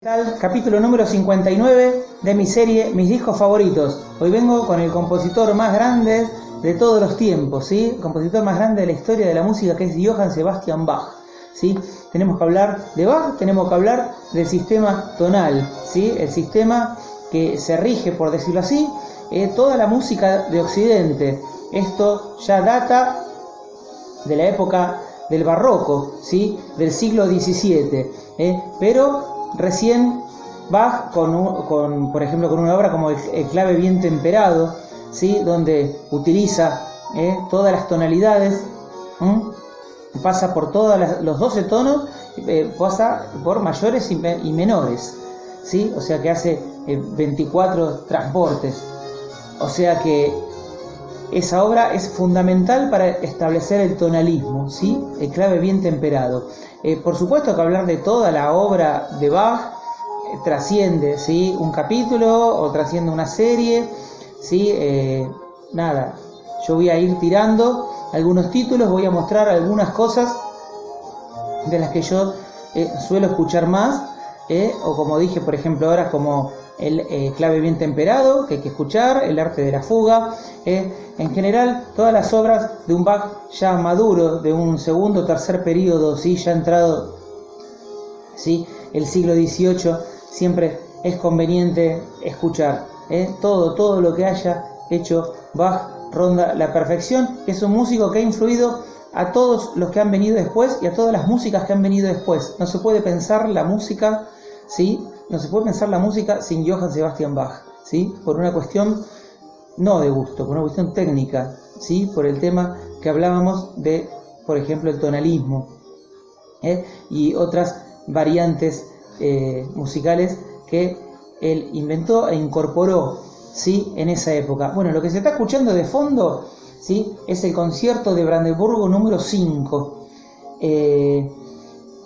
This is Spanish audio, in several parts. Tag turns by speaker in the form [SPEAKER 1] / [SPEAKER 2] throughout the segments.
[SPEAKER 1] Tal, capítulo número 59 de mi serie Mis discos favoritos. Hoy vengo con el compositor más grande de todos los tiempos, ¿sí? El compositor más grande de la historia de la música, que es Johann Sebastian Bach, ¿sí? Tenemos que hablar de Bach, tenemos que hablar del sistema tonal, ¿sí? El sistema que se rige, por decirlo así, toda la música de Occidente. Esto ya data de la época del barroco, ¿sí? Del siglo XVII, pero recién Bach, por ejemplo, con una obra como el clave bien temperado, ¿sí? Donde utiliza todas las tonalidades, pasa por todos los 12 tonos, pasa por mayores y menores, ¿sí? O sea que hace 24 transportes. O sea que esa obra es fundamental para establecer el tonalismo, ¿sí? El clave bien temperado. Por supuesto que hablar de toda la obra de Bach trasciende, ¿sí? Un capítulo o trasciende una serie, ¿sí? Nada, yo voy a ir tirando algunos títulos, voy a mostrar algunas cosas de las que yo suelo escuchar más, o como dije, por ejemplo, ahora como el clave bien temperado, que hay que escuchar, el arte de la fuga, en general todas las obras de un Bach ya maduro, de un segundo o tercer periodo, ¿sí? Ya entrado, ¿sí? El siglo XVIII, siempre es conveniente escuchar, todo lo que haya hecho Bach ronda la perfección. Es un músico que ha influido a todos los que han venido después y a todas las músicas que han venido después. No se puede pensar la música, ¿sí? No se puede pensar la música sin Johann Sebastian Bach, ¿sí? Por una cuestión no de gusto, por una cuestión técnica, ¿sí? Por el tema que hablábamos de, por ejemplo, el tonalismo, y otras variantes musicales que él inventó e incorporó, ¿sí? En esa época. Bueno, lo que se está escuchando de fondo, ¿sí? Es el concierto de Brandeburgo número 5.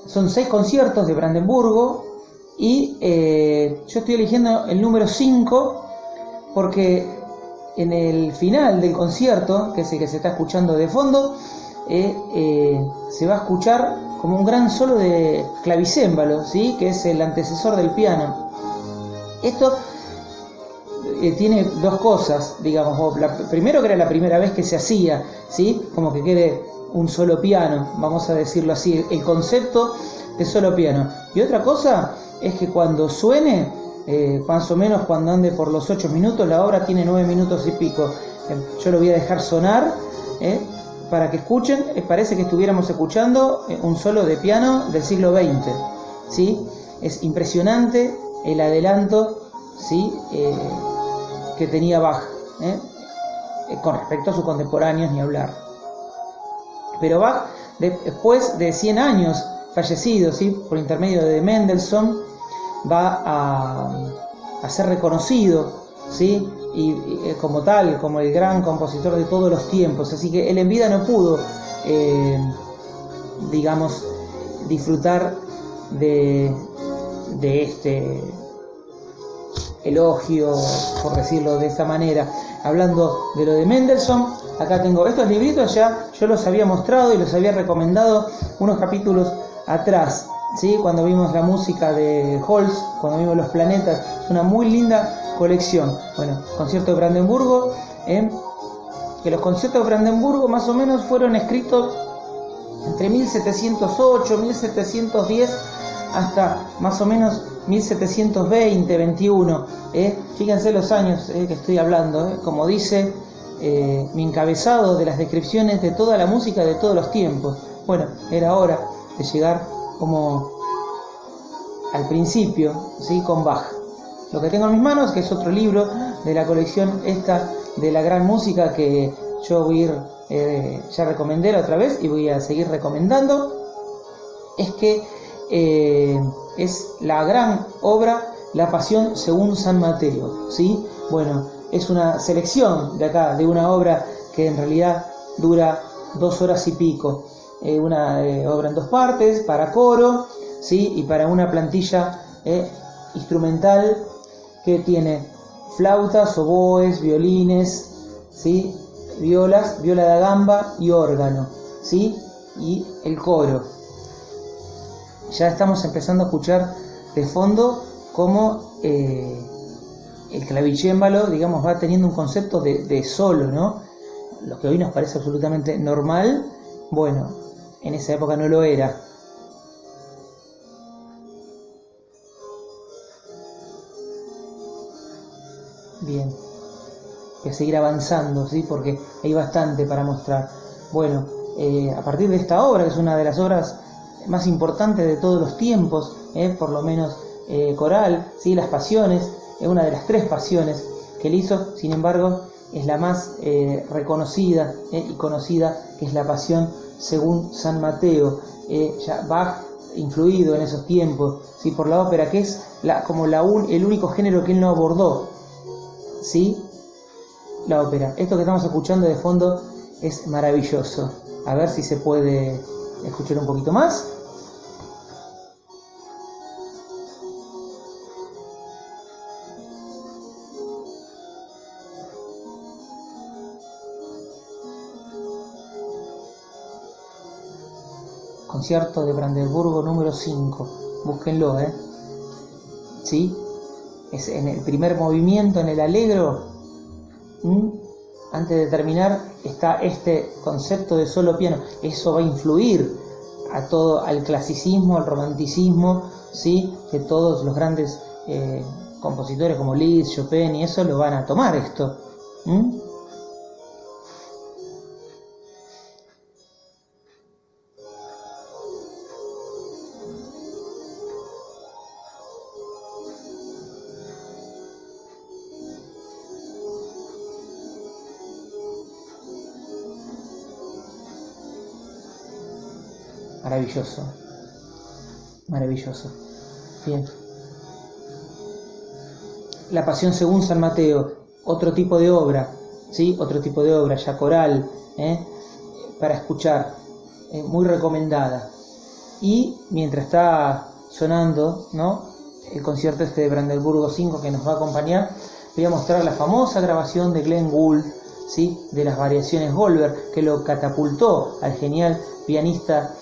[SPEAKER 1] Son 6 conciertos de Brandeburgo y yo estoy eligiendo el número 5 porque en el final del concierto, que es el que se está escuchando de fondo, se va a escuchar como un gran solo de clavicémbalo, ¿sí? Que es el antecesor del piano. Esto tiene dos cosas, digamos. Primero, que era la primera vez que se hacía, ¿sí? Como que quede un solo piano, vamos a decirlo así, el concepto de solo piano. Y otra cosa es que cuando suene, más o menos cuando ande por los 8 minutos, la obra tiene 9 minutos y pico. Yo lo voy a dejar sonar para que escuchen. Parece que estuviéramos escuchando un solo de piano del siglo XX, ¿sí? Es impresionante el adelanto, ¿sí? Que tenía Bach, con respecto a sus contemporáneos, ni hablar. Pero Bach, después de 100 años fallecido, ¿sí? Por intermedio de Mendelssohn, va a ser reconocido, ¿sí? Y como tal, como el gran compositor de todos los tiempos. Así que él en vida no pudo, digamos, disfrutar de este elogio, por decirlo de esa manera. Hablando de lo de Mendelssohn, acá tengo estos libritos, ya yo los había mostrado y los había recomendado unos capítulos atrás, ¿sí? Cuando vimos la música de Holst, cuando vimos los planetas. Es una muy linda colección. Bueno, concierto de Brandeburgo, que los conciertos de Brandeburgo más o menos fueron escritos entre 1708, 1710 hasta más o menos 1720, 21. Fíjense los años que estoy hablando, como dice mi encabezado de las descripciones de toda la música de todos los tiempos. Bueno, era hora de llegar como al principio, ¿sí? Con Bach. Lo que tengo en mis manos, que es otro libro de la colección esta de la gran música, que yo voy a ir, ya recomendé la otra vez y voy a seguir recomendando, es que es la gran obra La Pasión según San Mateo, ¿sí? Bueno, es una selección de acá, de una obra que en realidad dura 2 horas y pico. Una obra en 2 partes, para coro, ¿sí? Y para una plantilla instrumental que tiene flautas, oboes, violines, ¿sí? Violas, viola da gamba y órgano, ¿sí? Y el coro. Ya estamos empezando a escuchar de fondo cómo el clavicémbalo, digamos, va teniendo un concepto de solo, ¿no? Lo que hoy nos parece absolutamente normal, bueno, en esa época no lo era. Bien, voy a seguir avanzando, ¿sí? Porque hay bastante para mostrar. Bueno, a partir de esta obra, que es una de las obras más importantes de todos los tiempos, por lo menos coral, ¿sí? Las Pasiones, es una de las 3 pasiones que él hizo, sin embargo, es la más reconocida y conocida, que es la Pasión según San Mateo. Ya Bach, influido en esos tiempos, ¿sí? Por la ópera, que es el único género que él no abordó, ¿sí? La ópera. Esto que estamos escuchando de fondo es maravilloso. A ver si se puede escuchar un poquito más. Concierto de Brandeburgo número 5. Búsquenlo, ¿sí? Es en el primer movimiento, en el allegro. Antes de terminar está este concepto de solo piano. Eso va a influir al clasicismo, al romanticismo, ¿sí? Que todos los grandes compositores como Liszt, Chopin y eso lo van a tomar esto. Maravilloso, maravilloso. Bien. La Pasión según San Mateo, otro tipo de obra, ¿sí? Otro tipo de obra, ya coral, para escuchar, muy recomendada. Y mientras está sonando, ¿no?, el concierto de Brandeburgo 5 que nos va a acompañar, voy a mostrar la famosa grabación de Glenn Gould, ¿sí?, de las variaciones Goldberg, que lo catapultó al genial pianista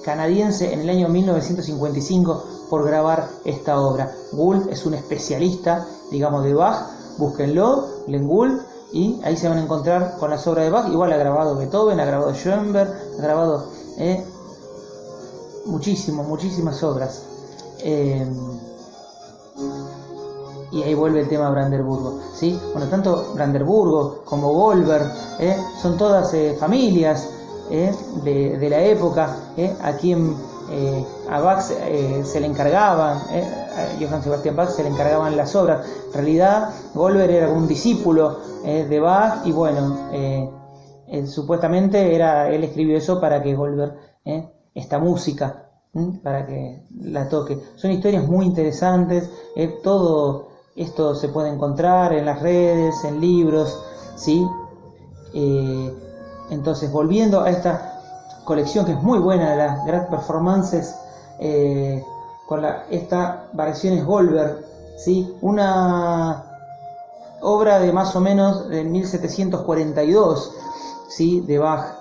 [SPEAKER 1] canadiense en el año 1955 por grabar esta obra. Gould es un especialista, digamos, de Bach. Búsquenlo, Glenn Gould, y ahí se van a encontrar con las obras de Bach. Igual ha grabado Beethoven, ha grabado Schoenberg, ha grabado muchísimas obras. Y ahí vuelve el tema Brandeburgo, ¿sí? Bueno, tanto Brandeburgo como Goldberg son todas familias de la época, a quien a Bach se le encargaban, a Johann Sebastian Bach se le encargaban las obras. En realidad Goldberg era un discípulo de Bach, y bueno, supuestamente él escribió eso para que Goldberg esta música, para que la toque. Son historias muy interesantes, todo esto se puede encontrar en las redes, en libros, ¿sí? Entonces, volviendo a esta colección que es muy buena, de las Great Performances, con esta variaciones Goldberg, ¿sí? Una obra de más o menos de 1742, ¿sí?, de Bach.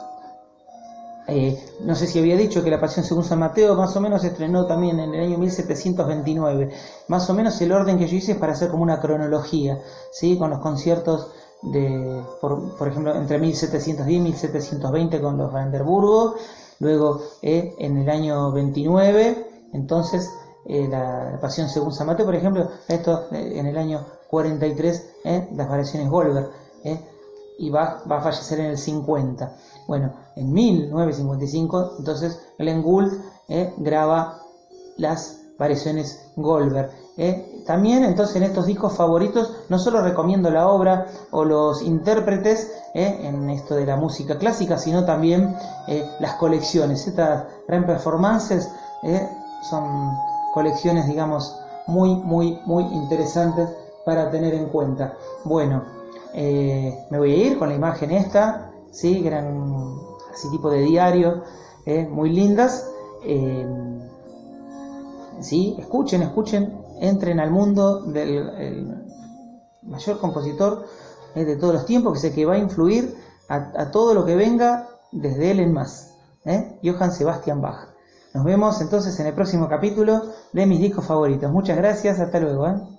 [SPEAKER 1] No sé si había dicho que la Pasión según San Mateo más o menos se estrenó también en el año 1729. Más o menos el orden que yo hice es para hacer como una cronología, ¿sí?, con los conciertos por ejemplo, entre 1710 y 1720 con los Brandeburgo. Luego en el año 29, entonces la Pasión según San Mateo, por ejemplo. Esto en el año 43, las variaciones Goldberg, y va a fallecer en el 50. Bueno, en 1955, entonces Glenn Gould graba las variaciones Goldberg. También, entonces, en estos discos favoritos no solo recomiendo la obra o los intérpretes en esto de la música clásica, sino también las colecciones. Estas Grand Performances son colecciones, digamos, muy interesantes para tener en cuenta. Bueno, me voy a ir con la imagen esta, ¿sí?, que eran así tipo de diario, muy lindas. ¿Sí? Escuchen, entren al mundo del mayor compositor de todos los tiempos, que sé que va a influir a todo lo que venga desde él en más, Johann Sebastian Bach. Nos vemos entonces en el próximo capítulo de mis discos favoritos. Muchas gracias, hasta luego.